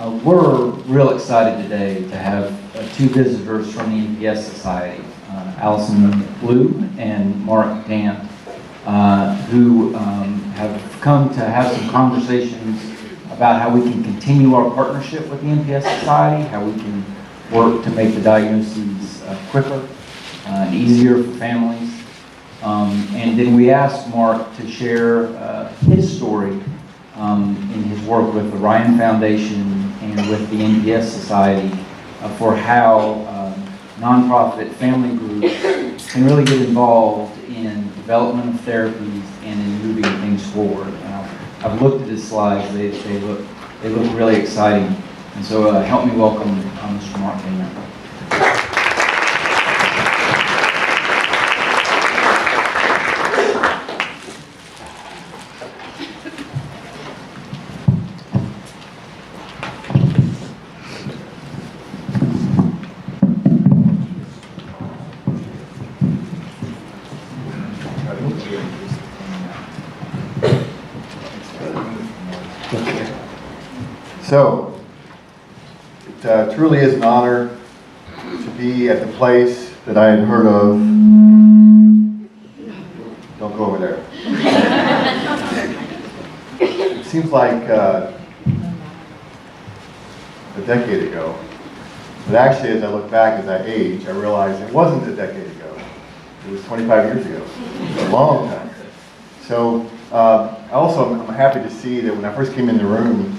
We're real excited today to have two visitors from the NPS Society, Allison Blue and Mark Dant, who have come to have some conversations about how we can continue our partnership with the NPS Society, how we can work to make the diagnoses quicker and easier for families. And then we asked Mark to share his story in his work with the Ryan Foundation and with the NPS Society for how nonprofit family groups can really get involved in development of therapies and in moving things forward. I've looked at his slides; they look really exciting, and so help me welcome Mr. Mark Dant. So, it truly is an honor to be at the place that I had heard of. Don't go over there. It seems like a decade ago. But actually, as I look back, as I age, I realize it wasn't a decade ago. It was 25 years ago. It was a long time. So, I'm happy to see that when I first came in the room,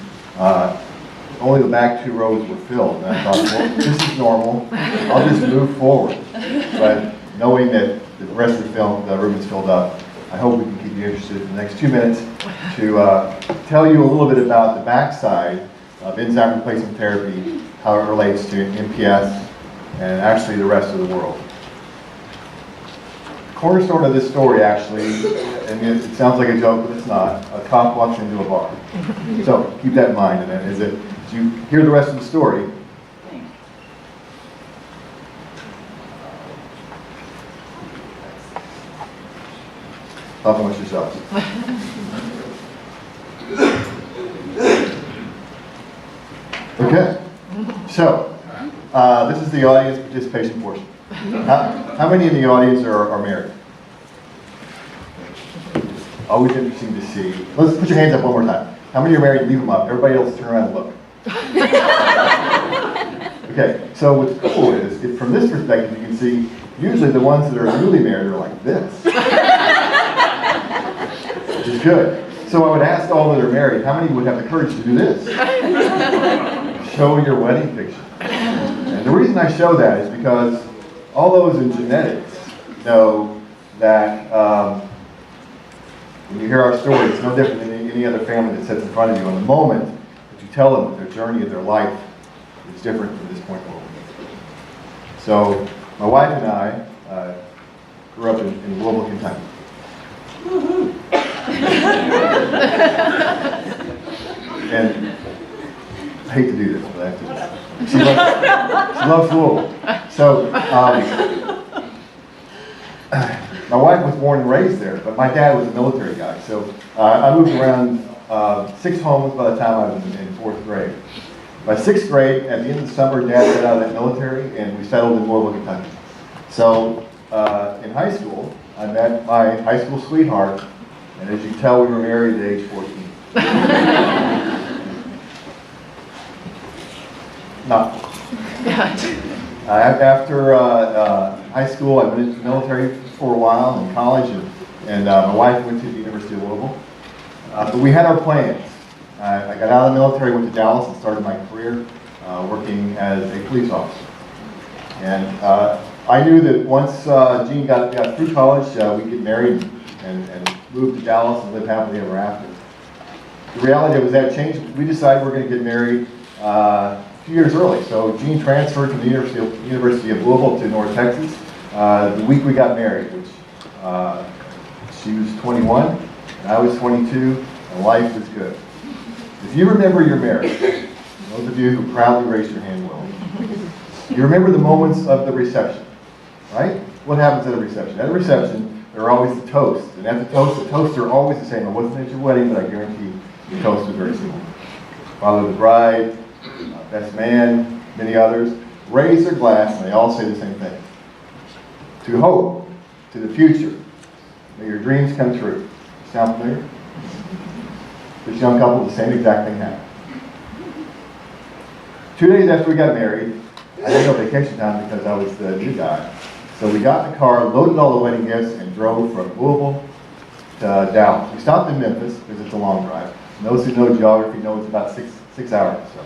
only the back two rows were filled. And I thought, well, this is normal. I'll just move forward. But knowing that the rest of the room is filled up, I hope we can keep you interested in the next 2 minutes to tell you a little bit about the backside of enzyme replacement therapy, how it relates to NPS, and actually the rest of the world. The cornerstone of this story, actually, and it sounds like a joke, but it's not, a cop walks into a bar. So keep that in mind, and as you hear the rest of the story, talk amongst yourselves. Okay, so this is the audience participation portion. How many in the audience are married? Always interesting to see. Let's put your hands up one more time. How many are married? Leave them up. Everybody else turn around and look. Okay, so what's cool is, from this perspective, you can see usually the ones that are newly married are like this. Which is good. So I would ask all that are married, how many would have the courage to do this? Show your wedding picture. And the reason I show that is because all those in genetics know that when you hear our story, it's no different than any other family that sits in front of you. And the moment that you tell them their journey of their life is different from this point forward. So my wife and I grew up in Louisville, Kentucky. And I hate to do this, but I have to. She loves Louisville. So my wife was born and raised there, but my dad was a military guy. So I moved around 6 homes by the time I was in 4th grade. By 6th grade, at the end of the summer, Dad got out of that military, and we settled in Louisville, Kentucky. So in high school, I met my high school sweetheart, and as you can tell, we were married at age 14. Not. After high school, I went into the military for a while, in college, and my wife went to the University of Louisville. But we had our plans. I got out of the military, went to Dallas, and started my career working as a police officer. And I knew that once Jean got through college, we'd get married and move to Dallas and live happily ever after. The reality was that changed. We decided we're going to get married a few years early. So Jean transferred from the University of Louisville to North Texas the week we got married, which she was 21, and I was 22, and life was good. If you remember your marriage, those of you who proudly raised your hand will, you remember the moments of the reception, right? What happens at a reception? At a reception, there are always the toasts, and at the toasts are always the same. It wasn't at your wedding, but I guarantee the toast was very similar. Father of the bride, best man, many others, raise their glass and they all say the same thing. To hope, to the future, may your dreams come true. Sound familiar? This young couple, the same exact thing happened. 2 days after we got married, I didn't go vacation time because I was the new guy. So we got in the car, loaded all the wedding gifts, and drove from Louisville to Dallas. We stopped in Memphis because it's a long drive. And those who know geography know it's about six hours. So.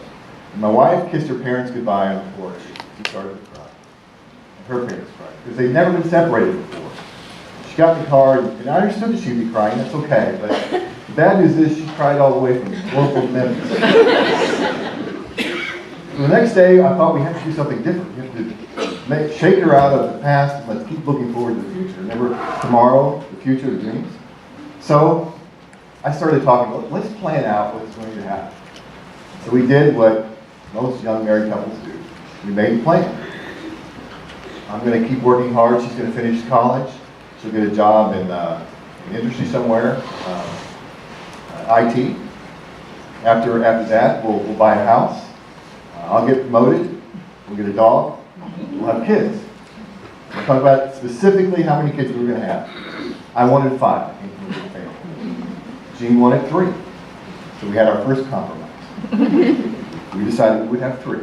And my wife kissed her parents goodbye on the porch. She started to cry. And her parents cried because they'd never been separated before. She got in the car, and I understood that she'd be crying. That's okay. But the bad news is she cried all the way from Louisville to Memphis. The next day, I thought we had to do something different. We have to shake her out of the past and let's keep looking forward to the future. Remember, tomorrow, the future, the dreams. So I started talking about, let's plan out what's going to happen. So we did what most young married couples do. We made a plan. I'm going to keep working hard. She's going to finish college. She'll get a job in an industry somewhere, IT. After that, we'll buy a house. I'll get promoted, we'll get a dog, we'll have kids. We'll talk about specifically how many kids we were going to have. I wanted 5. I came from a good family. Jean wanted 3. So we had our first compromise. We decided we would have 3.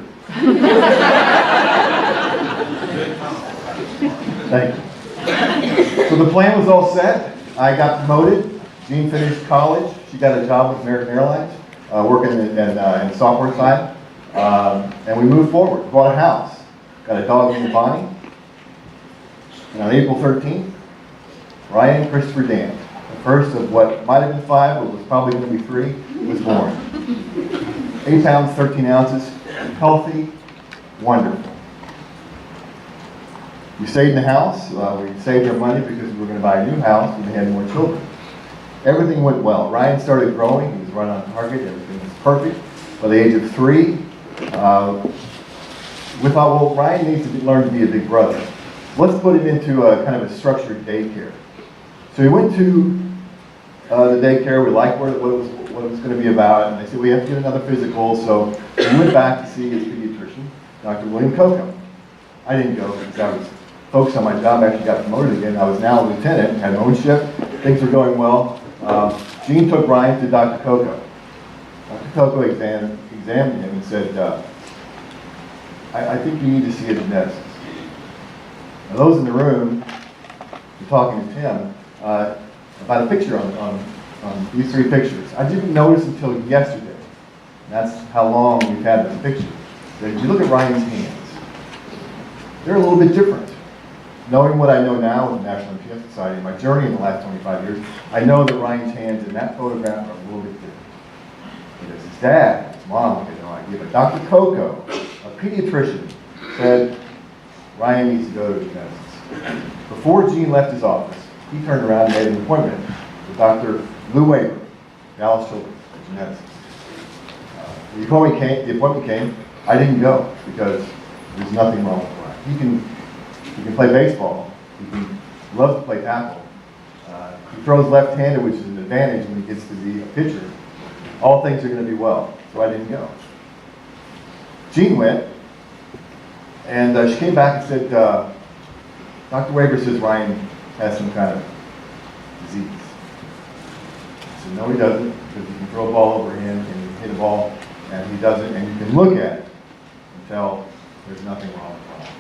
Thank you. So the plan was all set. I got promoted. Jean finished college. She got a job with American Airlines, working in the software side. And we moved forward. We bought a house. Got a dog named Bonnie. And on April 13th, Ryan Christopher Dant, the first of what might have been 5, but was probably going to be 3, was born. 8 pounds, 13 ounces, healthy, wonderful. We stayed in the house. We saved our money because we were going to buy a new house and we had more children. Everything went well. Ryan started growing. He was right on target. Everything was perfect. By the age of 3, we thought, well, Ryan needs to learn to be a big brother. Let's put him into a kind of a structured daycare. So he went to the daycare. We liked what it was going to be about, and they said we have to get another physical. So we went back to see his pediatrician, Dr. William Coco. I didn't go because I was focused on my job. I actually got promoted again. I was now a lieutenant, had my own shift. Things were going well. Jean took Ryan to Dr. Coco. Dr. Coco examined him and said, I think you need to see a geneticist. Now those in the room were talking to Tim about a picture on these 3 pictures. I didn't notice until yesterday. And that's how long we've had this picture. That if you look at Ryan's hands, they're a little bit different. Knowing what I know now with the National MPS Society, my journey in the last 25 years, I know that Ryan's hands in that photograph are a little bit different. Because his dad, his mom had no idea, but Dr. Coco, a pediatrician, said Ryan needs to go to a geneticist. Before Jean left his office, he turned around and made an appointment with Dr. Lou Weber, Dallas Children's, a geneticist. The appointment came. I didn't go because there's nothing wrong with Ryan. He can play baseball. He loves to play tackle. He throws left-handed, which is an advantage when he gets to be a pitcher. All things are going to be well. So I didn't go. Jean went, and she came back and said, Dr. Weber says Ryan has some kind of disease. I said, no, he doesn't, because you can throw a ball over him, and you can hit a ball, and he doesn't, and you can look at it and tell there's nothing wrong with Ryan.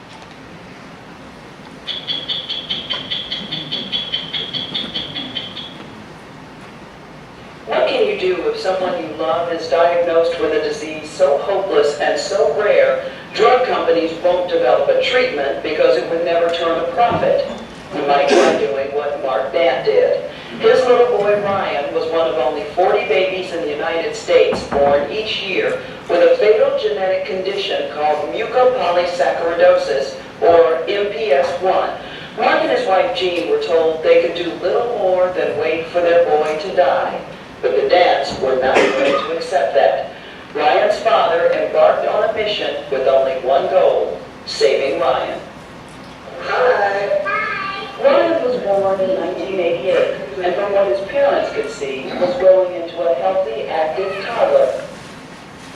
What can you do if someone you love is diagnosed with a disease so hopeless and so rare, drug companies won't develop a treatment because it would never turn a profit? You might try doing what Mark Dant did. His little boy Ryan was one of only 40 babies in the United States born each year with a fatal genetic condition called mucopolysaccharidosis, or MPS1. Mark and his wife Jean were told they could do little more than wait for their boy to die. But the Dants were not ready to accept that. Ryan's father embarked on a mission with only one goal: saving Ryan. Hi. Ryan was born in 1988, and from what his parents could see, was growing into a healthy, active toddler.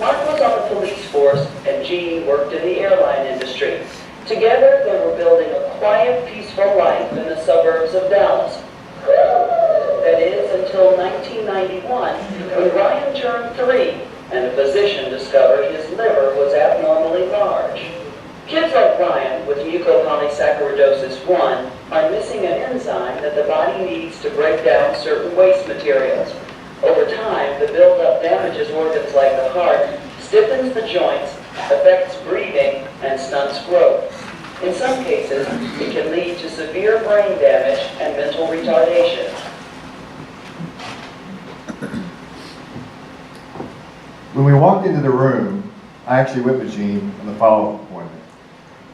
Mark was on the police force, and Jean worked in the airline industry. Together, they were building a quiet, peaceful life in the suburbs of Dallas. That is, until 1991, when Ryan turned 3, and a physician discovered his liver was abnormally large. Kids like Ryan with mucopolysaccharidosis 1 are missing an enzyme that the body needs to break down certain waste materials. Over time, the buildup damages organs like the heart, stiffens the joints, affects breathing, and stunts growth. In some cases, it can lead to severe brain damage and mental retardation. When we walked into the room, I actually went with Jean on the follow-up appointment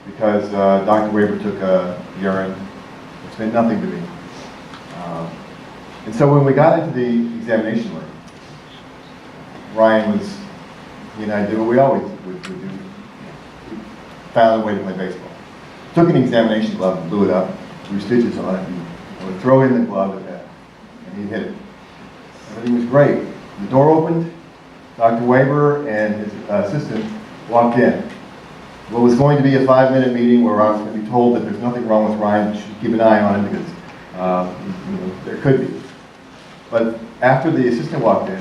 because Dr. Weber took a urine, which meant nothing to me. And so when we got into the examination room, Ryan was, he and I did what we always would do. We found a way to play baseball. Took an examination glove and blew it up, threw stitches on it, and I would throw in the glove at that, and he'd hit it. Everything was great. The door opened, Dr. Weber and his assistant walked in. What was going to be a 5-minute meeting where I was going to be told that there's nothing wrong with Ryan, you should keep an eye on him because there could be. But after the assistant walked in,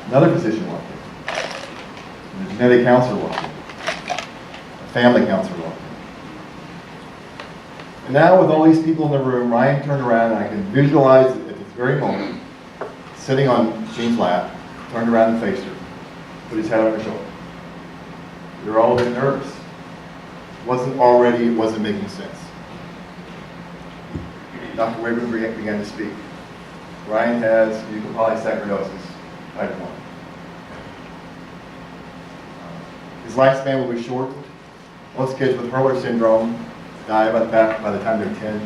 another physician walked in. A genetic counselor walked in. A family counselor walked in. And now with all these people in the room, Ryan turned around and I can visualize at this very moment, sitting on Jean's lap, turned around and faced her, put his head on her shoulder. We were all a bit nervous. It wasn't making sense. Dr. Weber began to speak. Ryan has mucopolysaccharidosis, type 1. His lifespan will be shortened. Most kids with Hurler syndrome die by the time they're 10.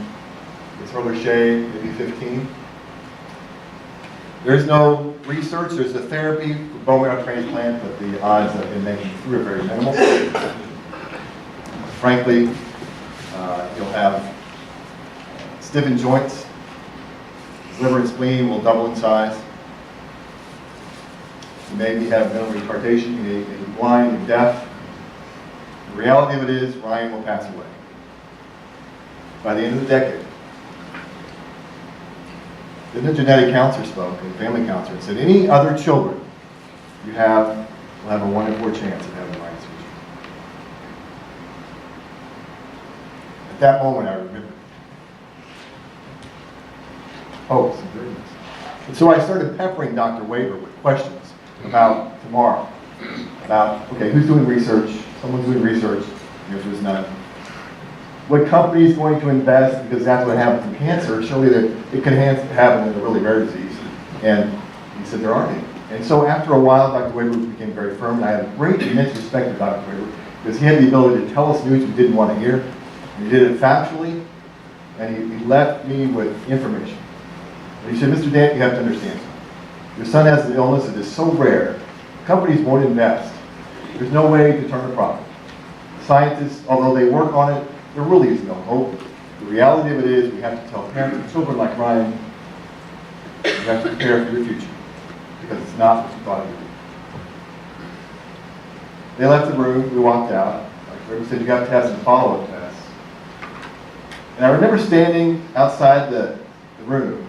With Hurler-Shea, maybe 15. There's no research, there's a therapy for bone marrow transplant, but the odds of him making it through are very minimal. Frankly, he'll have stiffened joints. His liver and spleen will double in size. He maybe have mental retardation, he may be blind and deaf. The reality of it is, Ryan will pass away by the end of the decade. Then the genetic counselor spoke, and the family counselor, and said, any other children you have will have a 1 in 4 chance of having Ryan's surgery. At that moment, I remembered hopes and dreams. And so I started peppering Dr. Weber with questions about tomorrow. About, okay, who's doing research? Someone's doing research. The answer was none. What company is going to invest, because that's what happens in cancer, surely that it can happen in a really rare disease. And he said there aren't any. And so after a while, Dr. Weber became very firm, and I had great immense respect for Dr. Weber, because he had the ability to tell us news we didn't want to hear. And he did it factually, and he left me with information. And he said, Mr. Dant, you have to understand something. Your son has an illness that is so rare, companies won't invest. There's no way to turn a profit. Scientists, although they work on it, there really is no hope. The reality of it is we have to tell parents of children like Ryan, you have to prepare for your future, because it's not what you thought it would be. They left the room, we walked out. Like Rick said, you got to have some follow-up tests. And I remember standing outside the room.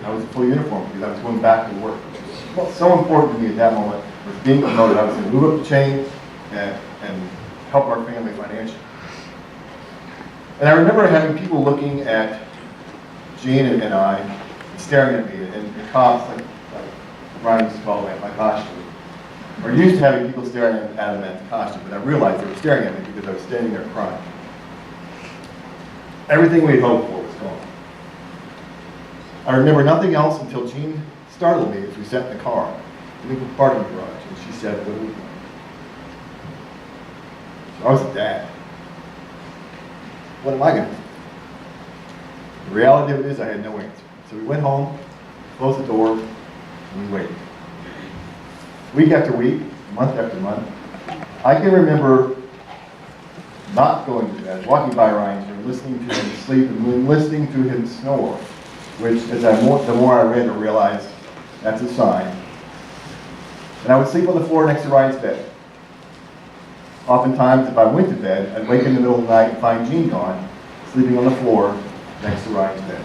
I was in full uniform because I was going back to work, which was so important to me at that moment. Was being promoted. I was going to move up the chain and help our family financially. And I remember having people looking at Jean and I, staring at me, and the cops, like Ryan used to call it, my costume. We're used to having people staring at him at the costume, but I realized they were staring at me because I was standing there crying. Everything we had hoped for was gone. I remember nothing else until Jean startled me as we sat in the car, in the parking garage, and she said, what are we doing? So I was a dad. What am I going to do? The reality of it is I had no answer. So we went home, closed the door, and we waited. Week after week, month after month, I can remember not going to bed, walking by Ryan's room, listening to him sleep, and listening to him snore, which, the more I read, I realized that's a sign And I would sleep on the floor next to Ryan's bed. Oftentimes, if I went to bed, I'd wake in the middle of the night and find Gene gone, sleeping on the floor next to Ryan's bed.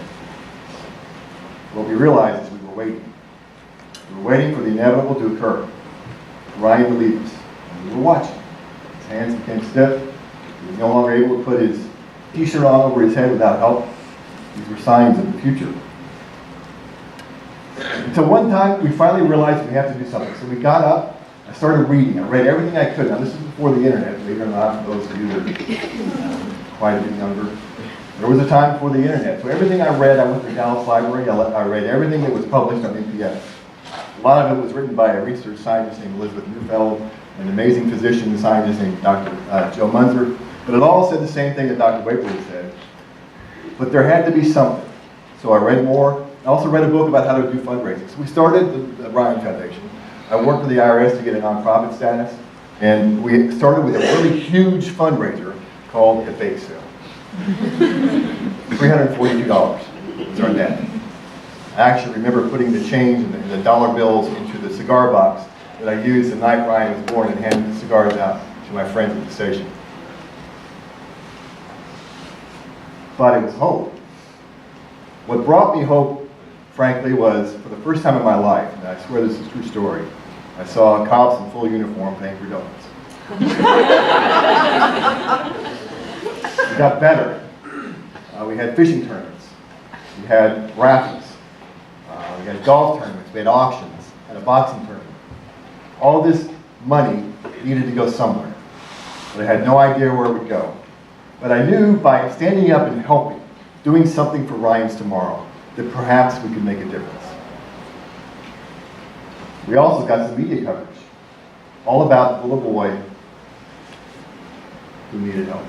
What we realized is we were waiting. We were waiting for the inevitable to occur. Ryan would leave us, and we were watching. His hands became stiff. He was no longer able to put his t-shirt on over his head without help. These were signs of the future. Until one time, we finally realized we have to do something. So we got up, I started reading. I read everything I could. Now, this was before the internet, believe it or not, for those of you that are quite a bit younger. There was a time before the internet. So everything I read, I went to the Dallas Library. I read everything that was published on NPS. A lot of it was written by a research scientist named Elizabeth Neufeld, an amazing physician and scientist named Dr. Joe Munzer. But it all said the same thing that Dr. Waverly said. But there had to be something. So I read more. I also read a book about how to do fundraising. So we started the Ryan Foundation. I worked for the IRS to get a nonprofit status. And we started with a really huge fundraiser called a bake sale. $342 was our net. I actually remember putting the change and the dollar bills into the cigar box that I used the night Ryan was born and handed the cigars out to my friends at the station. But it was hope. What brought me hope, frankly, was for the first time in my life, and I swear this is a true story, I saw cops in full uniform paying for donuts. It got better. We had fishing tournaments. We had raffles. We had golf tournaments. We had auctions. And a boxing tournament. All this money needed to go somewhere. But I had no idea where it would go. But I knew by standing up and helping, doing something for Ryan's tomorrow, that perhaps we could make a difference. We also got some media coverage. All about the little boy who needed help.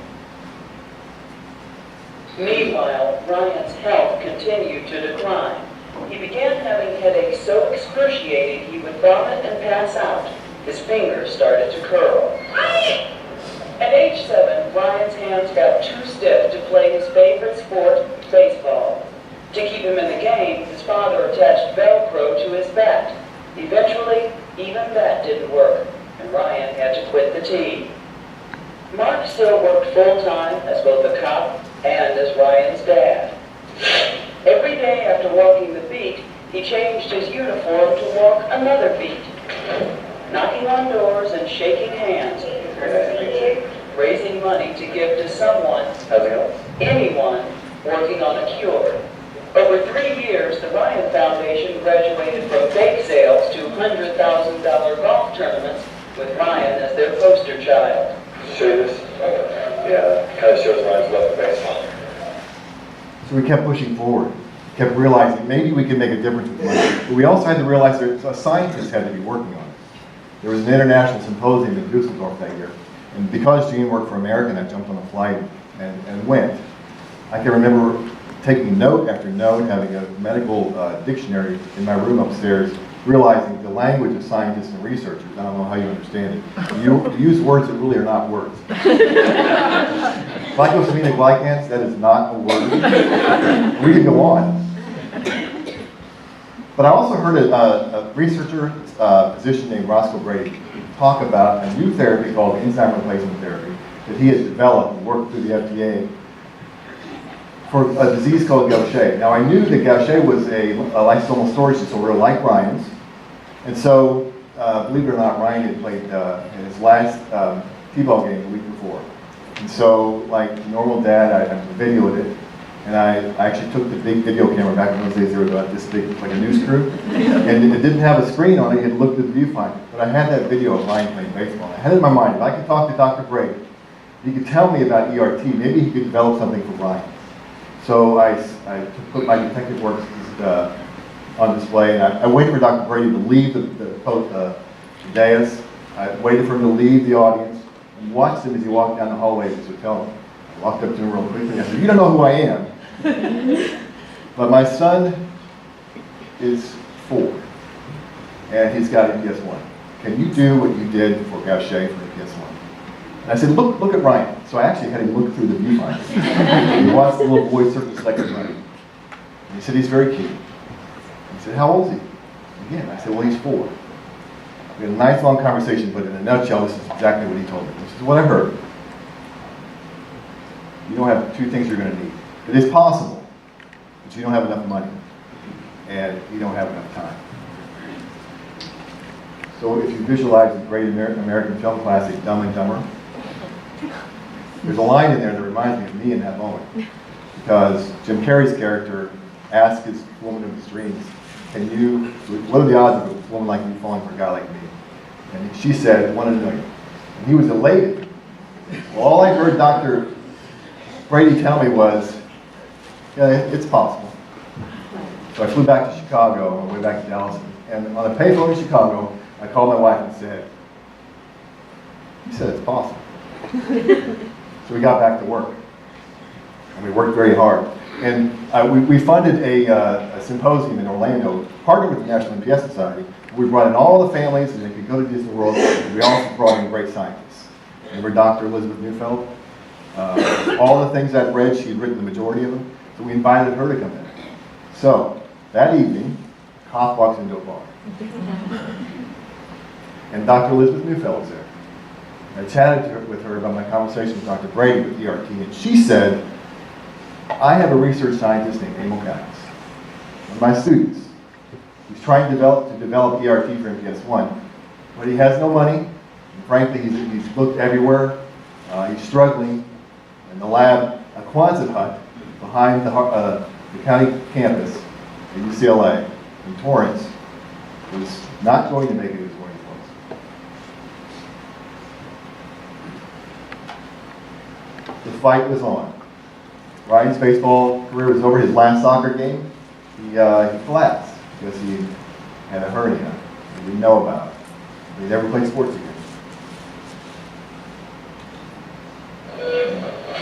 Meanwhile, Ryan's health continued to decline. He began having headaches so excruciating he would vomit and pass out. His fingers started to curl. At age 7, Ryan's hands got too stiff to play his favorite sport, baseball. To keep him in the game, his father attached Velcro to his bat. Eventually, even that didn't work, and Ryan had to quit the team. Mark still worked full-time as both a cop and as Ryan's dad. Every day after walking the beat, he changed his uniform to walk another beat, knocking on doors and shaking hands, raising money to give to someone, anyone, working on a cure. Over 3 years, the Ryan Foundation graduated from bake sales to $100,000 golf tournaments, with Ryan as their poster child. Show you this? Yeah, kind of shows Ryan's love for baseball. So we kept pushing forward, kept realizing maybe we could make a difference with money. But we also had to realize that scientists had to be working on it. There was an international symposium in Dusseldorf that year. And because Gene worked for American, I jumped on a flight and went. I can remember taking note after note, having a medical dictionary in my room upstairs, realizing the language of scientists and researchers. I don't know how you understand it. You use words that really are not words. Glycosaminoglycans, that is not a word. We could go on. But I also heard a researcher, physician named Roscoe Brady, talk about a new therapy called enzyme replacement therapy that he has developed and worked through the FDA for a disease called Gaucher. Now I knew that Gaucher was a lysosomal storage disorder like Ryan's, and so believe it or not, Ryan had played in his last T-ball game the week before. And so, like normal dad, I videoed it, and I actually took the big video camera back in those days. They were about this big, like a news crew, and it didn't have a screen on it. It looked at the viewfinder, but I had that video of Ryan playing baseball. I had it in my mind, if I could talk to Dr. Brady, he could tell me about ERT. Maybe he could develop something for Ryan. So I put my detective work on display, and I waited for Dr. Brady to leave the dais. I waited for him to leave the audience and watched him as he walked down the hallway of his hotel room. I walked up to him real quickly and I said, "You don't know who I am, but my son is 4, and he's got EPS 1. Can you do what you did for Gaucher for EPS 1? And I said, look at Ryan. So I actually had him look through the viewfinder. He watched the little boy circle second running. And he said, he's very cute. He said, how old is he? Again, I said, well, he's 4. We had a nice long conversation, but in a nutshell, this is exactly what he told me. This is what I heard. You don't have two things you're going to need. It is possible, but you don't have enough money, and you don't have enough time. So if you visualize the great American film classic, Dumb and Dumber, there's a line in there that reminds me of me in that moment. Because Jim Carrey's character asked his woman of his dreams, what are the odds of a woman like you falling for a guy like me? And she said, 1 in a million. And he was elated. Well, all I heard Dr. Brady tell me was, yeah, it's possible. So I flew back to Chicago on the way back to Dallas. And on a payphone in Chicago, I called my wife and said, he said it's possible. So we got back to work. And we worked very hard. And we funded a symposium in Orlando, partnered with the National MPS Society. We brought in all the families so they could go to Disney World. We also brought in great scientists. Remember Dr. Elizabeth Neufeld? All the things I've read, she had written the majority of them. So we invited her to come in. So that evening, a cop walks into a bar. And Dr. Elizabeth Neufeld was there. I chatted with her about my conversation with Dr. Brady with ERT, and she said, I have a research scientist named Emil Katz, one of my students. He's trying to develop ERT for MPS-1, but he has no money. And frankly, he's looked everywhere. He's struggling. In the lab, a Quonset hut behind the county campus at UCLA in Torrance was not going to make it as what he was. The fight was on. Ryan's baseball career was over. His last soccer game, he collapsed because he had a hernia. He didn't know about it. He never played sports again.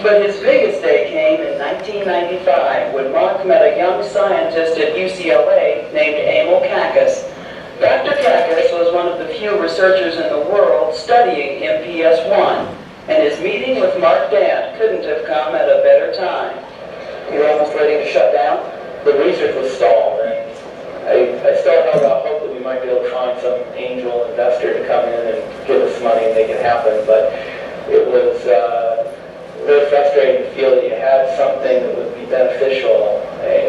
But his biggest day came in 1995 when Mark met a young scientist at UCLA named Emil Katz. Dr. Katz was one of the few researchers in the world studying MPS-1, and his meeting with Mark Dant couldn't have come at a better time. We were almost ready to shut down. The research was stalled, and I still held out hope that we might be able to find some angel investor to come in and give us money and make it happen, but it was really frustrating to feel that you had something that would be beneficial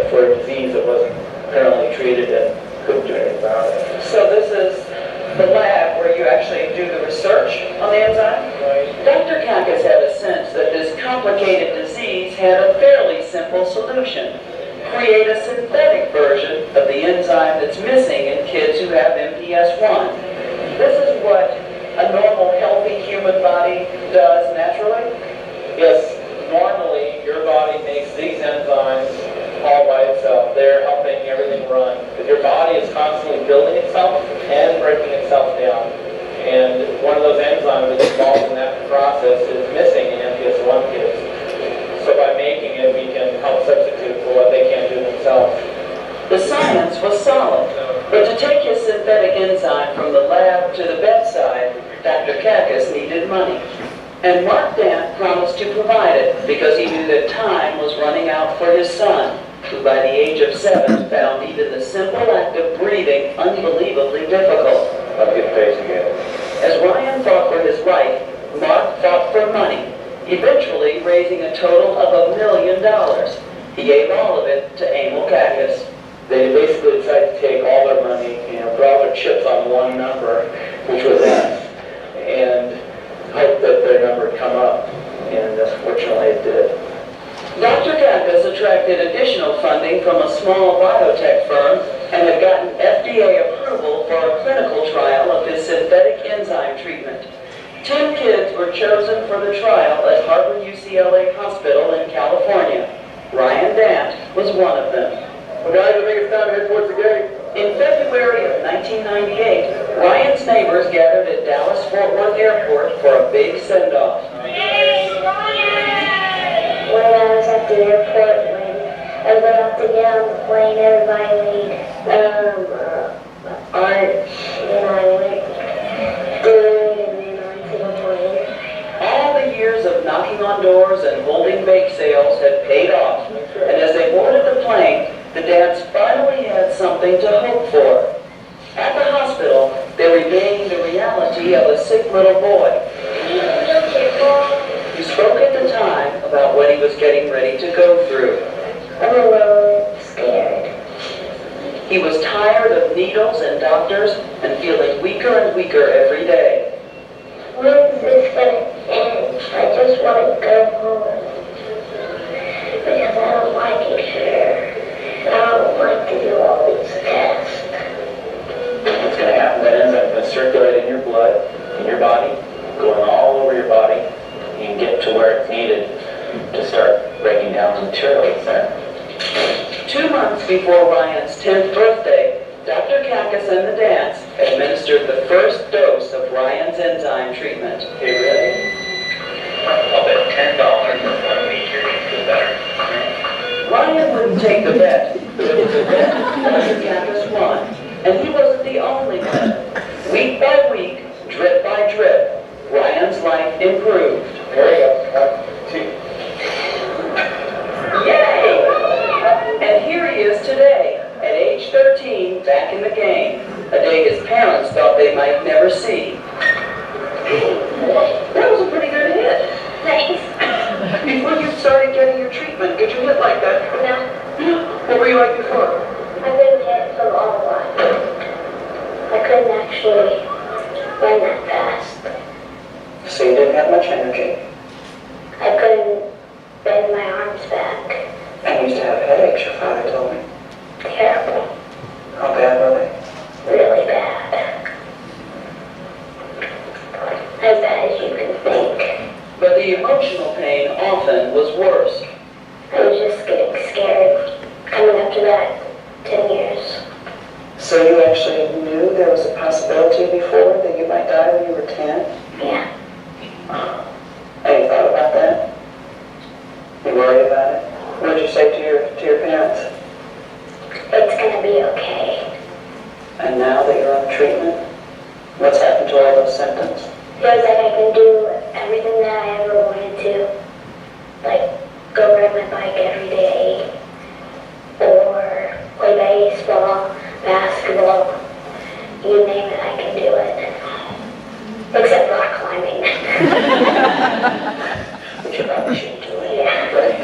for a disease that wasn't currently treated and couldn't do anything about it. So this is the lab where you actually do the research on the enzyme? Right. Dr. Katz had a sense that this complicated disease had a fairly simple solution. Create a synthetic version of the enzyme that's missing in kids who have MPS-1. This is what a normal, healthy human body does naturally. Yes, normally your body makes these enzymes all by itself. They're helping everything run. Because your body is constantly building itself and breaking itself down. And one of those enzymes that's involved in that process is missing in MPS-1 kids. So by making it, we can help substitute for what they can't do themselves. The science was solid, but to take his synthetic enzyme from the lab to the bedside, Dr. Katz needed money. And Mark Dant promised to provide it because he knew that time was running out for his son, who by the age of 7 found even the simple act of breathing unbelievably difficult. Let's get paid again. As Ryan fought for his life, Mark fought for money, eventually raising a total of $1 million. He gave all of it to Emil Katz. They basically decided to take all their money, put all their chips on one number, which was us, and hope that their number would come up. And fortunately it did. Dr. Katz attracted additional funding from a small biotech firm and had gotten FDA approval for a clinical trial of his synthetic enzyme treatment. 10 kids were chosen for the trial at Harvard-UCLA Hospital in California. Ryan Dant was one of them. Well, guys, I think it's time to head towards the gate. In February of 1998, Ryan's neighbors gathered at Dallas-Fort Worth Airport for a big send-off. When I was at the airport, when I was about to get on the plane, everybody made arch, and I went good, and then onto the plane. All the years of knocking on doors and holding bake sales had paid off, and as they boarded the plane, the Dants finally had something to hope for. At the hospital, they regained the baby of a sick little boy. He spoke at the time about what he was getting ready to go through. I'm a little scared. He was tired of needles and doctors and feeling weaker and weaker every day. When's this gonna end? I just want to go home. Because I don't like it here. I don't like to do all these tests. What's going to happen? That enzyme is going to circulate in your blood, in your body, going all over your body, and get to where it's needed to start breaking down the materials there. 2 months before Ryan's 10th birthday, Dr. Kakis and the Dants administered the first dose of Ryan's enzyme treatment. Okay, ready? I'll bet $10 for 1 week you're going to feel better. Ryan wouldn't take the bet, but it was a bet Dr. Kakis won. And he wasn't the only one. Week by week, drip by drip, Ryan's life improved. There you go. 1, 2. Yay! And here he is today, at age 13, back in the game, a day his parents thought they might never see. That was a pretty good hit. Thanks. Before you started getting your treatment, did you hit like that? No, What were you like before? I've been hit from all the way. I couldn't actually run that fast. So you didn't have much energy. I couldn't bend my arms back. I used to have headaches, your father told me. Terrible. How bad were they? Really bad. As bad as you can think. But the emotional pain often was worse. I was just getting scared coming up to that 10 years. So you actually knew there was a possibility before that you might die when you were 10? Yeah. And you thought about that? You worried about it? What did you say to your parents? It's gonna be okay. And now that you're on treatment, what's happened to all those symptoms? Feels like I can do everything that I ever wanted to. Like go ride my bike every day. Or play baseball, basketball. You name it, I can do it. Except rock climbing. Which you probably shouldn't do it. Yeah. Right?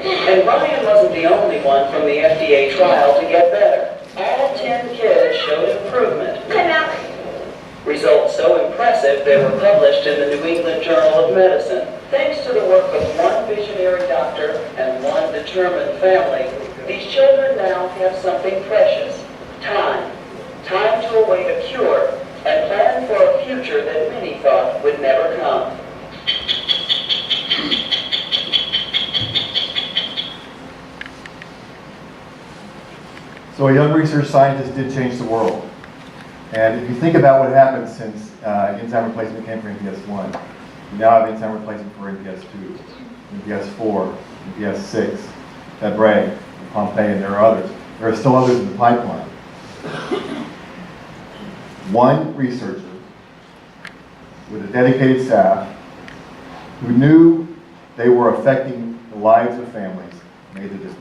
And Ryan wasn't the only one from the FDA trial to get better. All 10 kids showed improvement. Come out. Results so impressive they were published in the New England Journal of Medicine. Thanks to the work of one visionary doctor and one determined family, these children now have something precious. Time. Time to await a cure and plan for a future that many thought would never come. So a young research scientist did change the world. And if you think about what happened since enzyme replacement came for MPS 1, we now have enzyme replacement for MPS 2, MPS 4, MPS 6, Fabry, Pompe, and there are others. There are still others in the pipeline. One researcher with a dedicated staff who knew they were affecting the lives of families made the difference.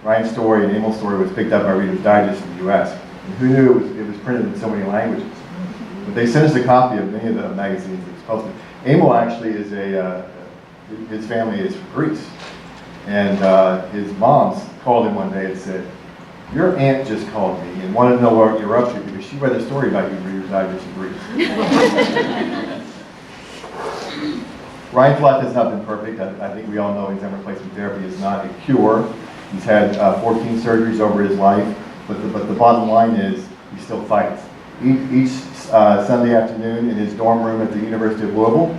Ryan's story and Emil's story was picked up by Reader's Digest in the U.S. And who knew it was printed in so many languages? But they sent us a copy of many of the magazines that was posted. Emil actually is his family is from Greece. And his mom called him one day and said, "Your aunt just called me and wanted to know what you're up to because she read a story about you in Reader's Digest in Greece." Ryan's life has not been perfect. I think we all know enzyme replacement therapy is not a cure. He's had 14 surgeries over his life, but the bottom line is he still fights. Each Sunday afternoon in his dorm room at the University of Louisville,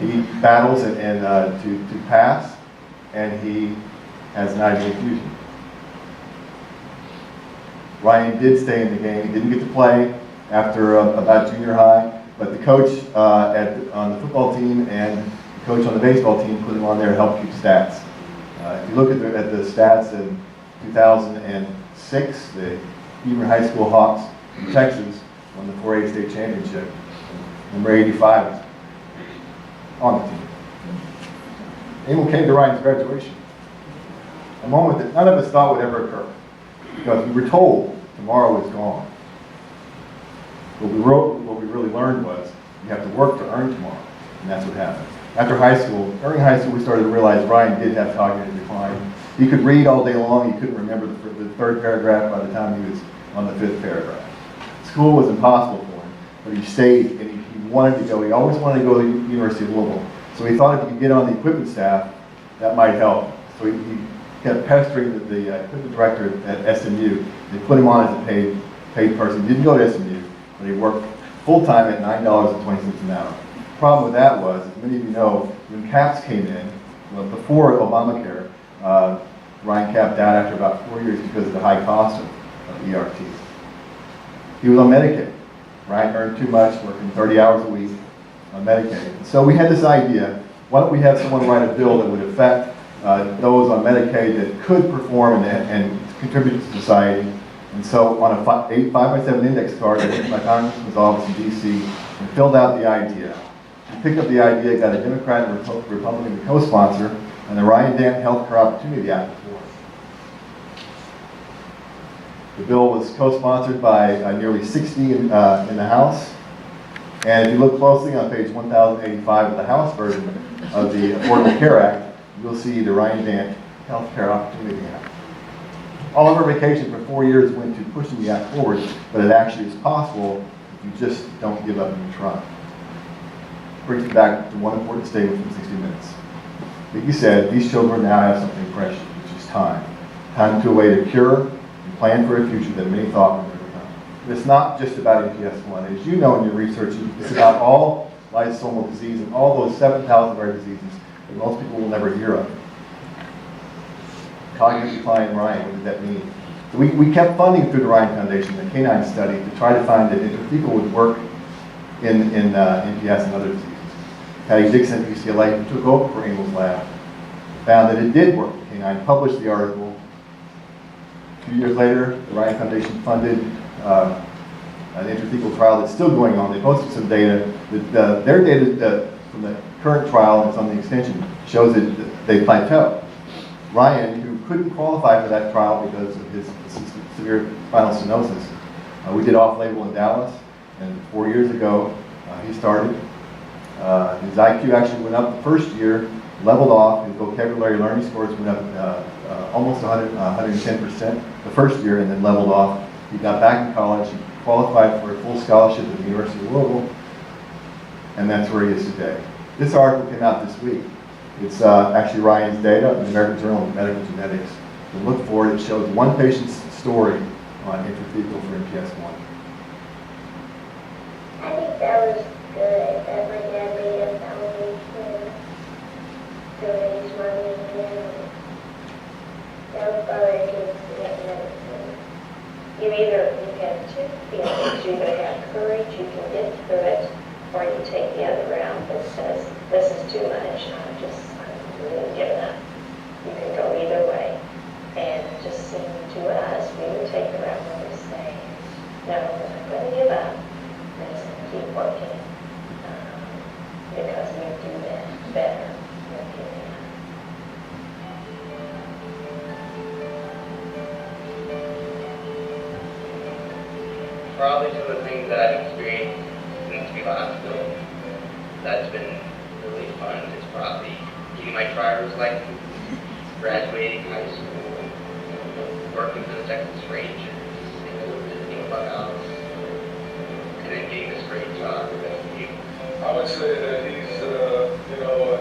he battles to pass, and he has an IV infusion. Ryan did stay in the game. He didn't get to play after about junior high, but the coach on the football team and the coach on the baseball team put him on there to help keep stats. If you look at the stats in 2006, the Hebron High School Hawks in Texas won the 4A state championship. Number 85 was on the team. Emil came to Ryan's graduation, a moment that none of us thought would ever occur, because we were told tomorrow was gone. What we really learned was you have to work to earn tomorrow, and that's what happened. After high school, during high school, we started to realize Ryan did have cognitive decline. He could read all day long. He couldn't remember the third paragraph by the time he was on the fifth paragraph. School was impossible for him, but he stayed and he wanted to go. He always wanted to go to the University of Louisville. So he thought if he could get on the equipment staff, that might help. So he kept pestering the equipment director at SMU. They put him on as a paid person. He didn't go to SMU, but he worked full-time at $9.20 an hour. The problem with that was, as many of you know, when CAPS came in, well, before Obamacare, Ryan capped out after about 4 years because of the high cost of ERT. He was on Medicaid. Ryan earned too much, working 30 hours a week on Medicaid. So we had this idea, why don't we have someone write a bill that would affect those on Medicaid that could perform and contribute to society. And so on a 5x7 index card, I went to my congressman's office in DC and filled out the idea. He picked up the idea, got a Democrat and Republican co-sponsor, and the Ryan Dant Healthcare Opportunity Act before. The bill was co-sponsored by nearly 60 in the House. And if you look closely on page 1085 of the House version of the Affordable Care Act, you'll see the Ryan Dant Healthcare Opportunity Act. All of our vacation for 4 years went to pushing the act forward, but it actually is possible if you just don't give up and you try. Brings me back to one important statement from 60 Minutes. He said, these children now have something precious, which is time. Time to await a cure and plan for a future that many thought would never come. But it's not just about MPS I. As you know in your research, it's about all lysosomal disease and all those 7,000 rare diseases that most people will never hear of. Cognitive decline in Ryan, what did that mean? So we kept funding through the Ryan Foundation, the canine study, to try to find that intrathecal would work in MPS and other diseases. Patty Dixon at UCLA, who took over for Engel's lab, found that it did work. The canine published the article. A few years later, the Ryan Foundation funded an intrathecal trial that's still going on. They posted some data. Their data from the current trial that's on the extension shows that they plateau. Ryan, who couldn't qualify for that trial because of his severe spinal stenosis, we did off-label in Dallas, and 4 years ago he started. His IQ actually went up the first year, leveled off. His vocabulary learning scores went up almost 110% the first year, and then leveled off. He got back in college. He qualified for a full scholarship at the University of Louisville, and that's where he is today. This article came out this week. It's actually Ryan's data in the American Journal of Medical Genetics. You look for it. It shows one patient's story on intrathecal for MPS I. I think that was good that my dad made a foundation to raise money and help other kids to get medicine. You have two feelings. You either have courage, you can get through it, or you take the other route that says, this is too much, I'm really giving up. You can go either way. And it just seemed to us, we would take the route where we say, no, we're not going to give up. We're just going to keep working because we do that better than giving up. Probably some of the things that I've experienced since we last filmed that's been really fun is probably getting my driver's license, graduating high school, working for the Texas Rangers, visiting a clubhouse, and then getting this great job with SMU. I would say that he's, a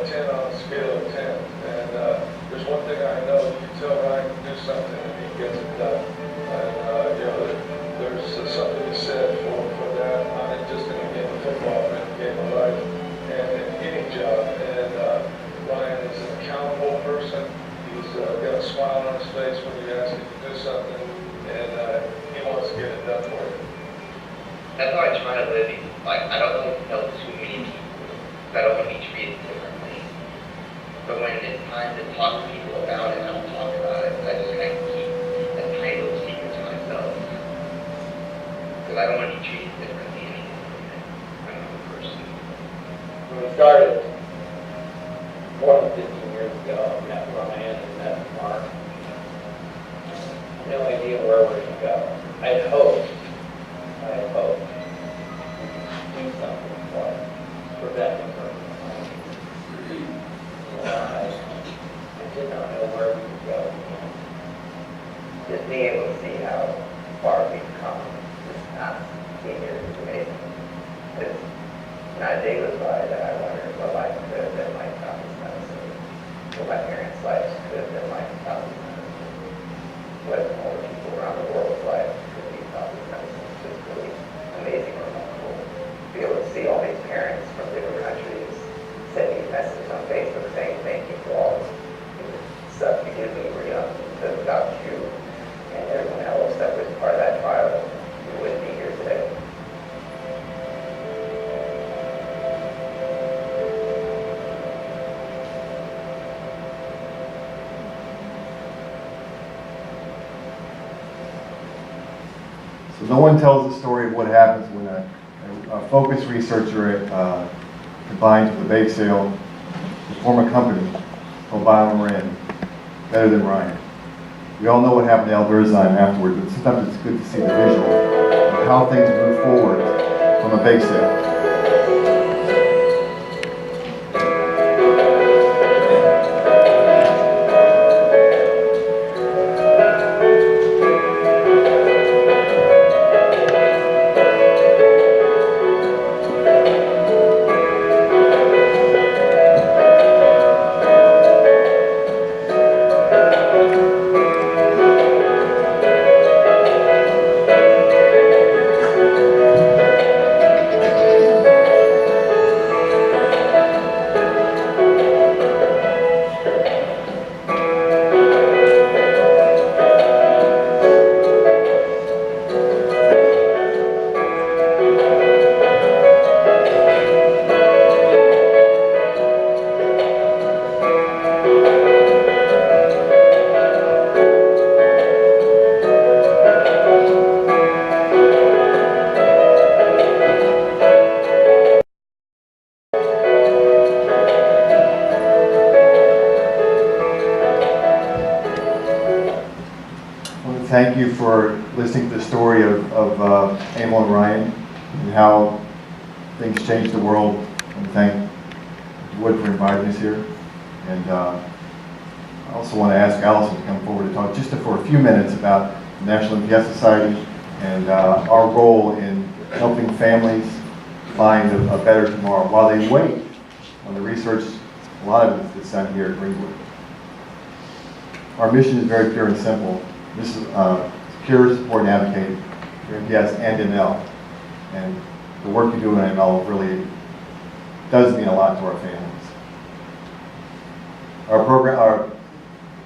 10 on a scale of 10. And there's one thing I know, you can tell Ryan can do something and he gets it done. And, there's something to be said for that, not just in a game of football, but in a game of life and in any job. And Ryan is an accountable person. He's got a smile on his face when you ask him to do something, and he wants to get it done for you. That's how I try to live. Like, I don't want to tell too many people, because I don't want to be treated differently. But when it's time to talk to people about it, I don't talk about it. I just kind of keep that tiny little secret to myself. Because I don't want to be treated differently anymore. I'm a person. When we started more than 15 years ago, I met Ryan and met Mark. No idea where we're going to go. I had hoped what preventing her from finding. I did not know where we would go. Just being able to see how far we've come this past 10 years is amazing. It's not a day goes by that I wonder what life could have been like without this medicine, what my parents' lives could have been like without this medicine, what more people around the world's life could be without this medicine. It's just really amazing and remarkable to be able to see all these parents from different countries sending messages on Facebook saying thank you for all the stuff you did when you were young, because without you and everyone else that was part of that trial, we wouldn't be here today. So no one tells the story of what happens when a focused researcher combines with a bake sale to form a company called BioMarin, better than Ryan. We all know what happened to Albertzheim afterward, but sometimes it's good to see the visual of how things move forward from a bake sale. Thank you for listening to the story of Emil and Ryan and how things changed the world. And thank Wood for inviting us here. And I also want to ask Allison to come forward to talk just for a few minutes about the National MPS Society and our role in helping families find a better tomorrow while they wait on the research. A lot of it is done here at Greenwood. Our mission is very pure and simple. This is cure, support, and advocate for MPS and ML. And the work you do in ML really does mean a lot to our families.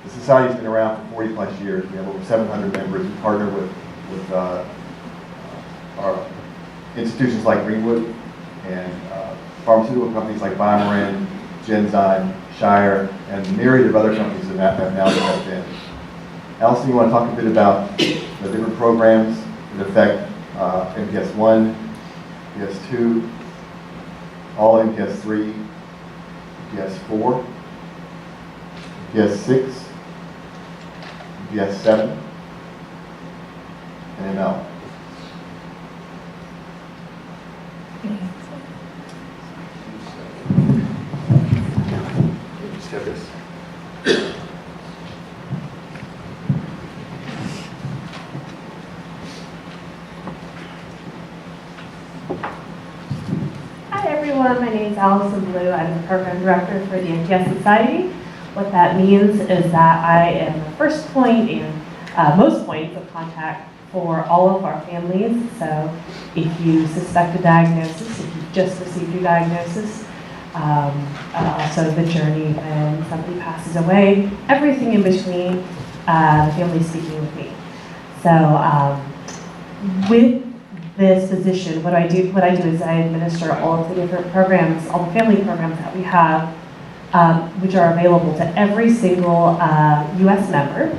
The society's been around for 40 plus years. We have over 700 members. We partner with our institutions like Greenwood and pharmaceutical companies like BioMarin, Genzyme, Shire, and a myriad of other companies that have now stepped in. Allison, you want to talk a bit about the different programs that affect MPS 1, MPS 2, all MPS 3, MPS 4, MPS 6, MPS 7, and ML. Just have this. My name is Allison Blue. I'm the program director for the MPS Society. What that means is that I am the first point and most points of contact for all of our families. So if you suspect a diagnosis, if you've just received your diagnosis, also the journey when somebody passes away, everything in between, the family speaking with me. So with this position, what I do is I administer all of the different programs, all the family programs that we have, which are available to every single U.S. member.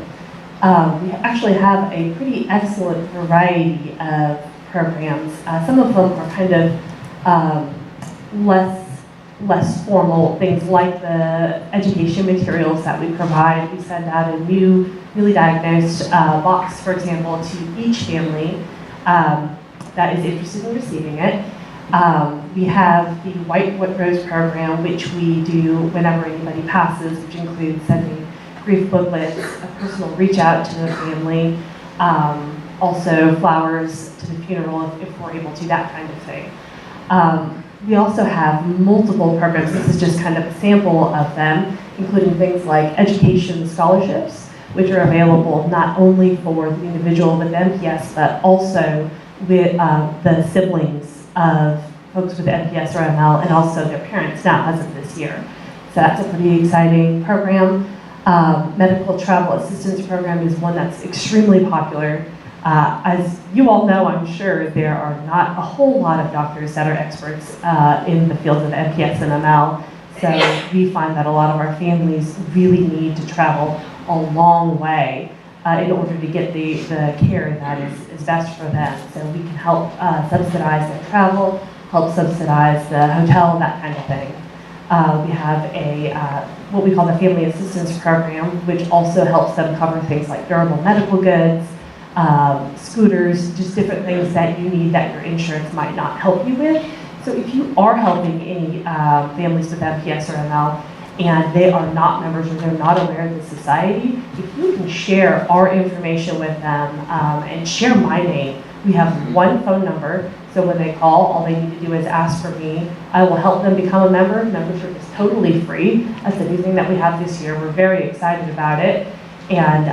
We actually have a pretty excellent variety of programs. Some of them are kind of less formal, things like the education materials that we provide. We send out a newly diagnosed box, for example, to each family that is interested in receiving it. We have the White Rose program, which we do whenever anybody passes, which includes sending grief booklets, a personal reach out to the family, also flowers to the funeral if we're able to, that kind of thing. We also have multiple programs. This is just kind of a sample of them, including things like education scholarships, which are available not only for the individual with MPS, but also with the siblings of folks with MPS or ML, and also their parents now as of this year. So that's a pretty exciting program. Medical travel assistance program is one that's extremely popular. As you all know, I'm sure there are not a whole lot of doctors that are experts in the fields of MPS and ML. So we find that a lot of our families really need to travel a long way in order to get the care that is best for them. So we can help subsidize their travel, help subsidize the hotel, that kind of thing. We have a what we call the Family Assistance Program, which also helps them cover things like durable medical goods, scooters, just different things that you need that your insurance might not help you with. So if you are helping any families with MPS or ML and they are not members or they're not aware of the society, if you can share our information with them and share my name. We have one phone number, so when they call, all they need to do is ask for me. I will help them become a member. Membership is totally free. That's a new thing that we have this year. We're very excited about it. And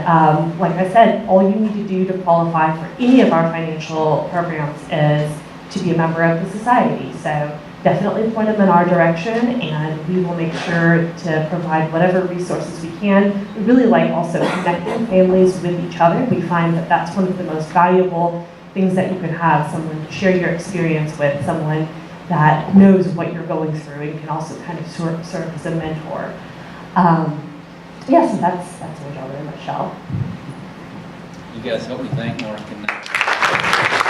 like I said, all you need to do to qualify for any of our financial programs is to be a member of the society. So definitely point them in our direction, and we will make sure to provide whatever resources we can. We really like also connecting families with each other. We find that that's one of the most valuable things that you can have, someone to share your experience with, someone that knows what you're going through and can also kind of serve as a mentor. Yeah, so that's our job in a nutshell. You guys help me thank Mark and